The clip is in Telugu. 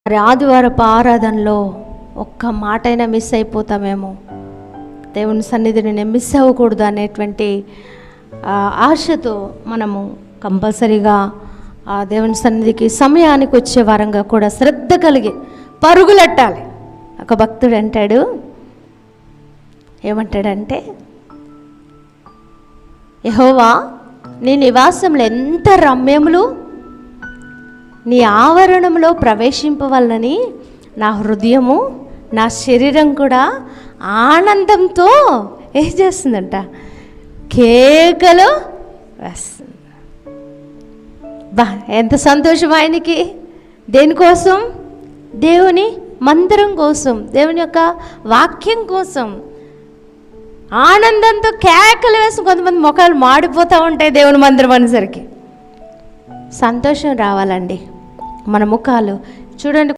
మరి ఆదివారపు ఆరాధనలో ఒక్క మాటైనా మిస్ అయిపోతామేమో, దేవుని సన్నిధిని నేను మిస్ అవ్వకూడదు అనేటువంటి ఆశతో మనము కంపల్సరీగా ఆ దేవుని సన్నిధికి సమయానికి వచ్చే వారంగా కూడా శ్రద్ధ కలిగి పరుగులెట్టాలి. ఒక భక్తుడు అంటాడు, ఏమంటాడంటే, యెహోవా నీ నివాసంలో ఎంత రమ్యములు, నీ ఆవరణంలో ప్రవేశింపవలనని నా హృదయము నా శరీరం కూడా ఆనందంతో ఏం చేస్తుందంట, కేకలు వేస్తుంది. ఎంత సంతోషం ఆయనకి. దేనికోసం? దేవుని మందిరం కోసం, దేవుని యొక్క వాక్యం కోసం ఆనందంతో కేకలు వేసి కొంతమంది ముఖాలు మాడిపోతూ ఉంటాయి. దేవుని మందిరం అనేసరికి సంతోషం రావాలండి మన ముఖాలు చూడండి.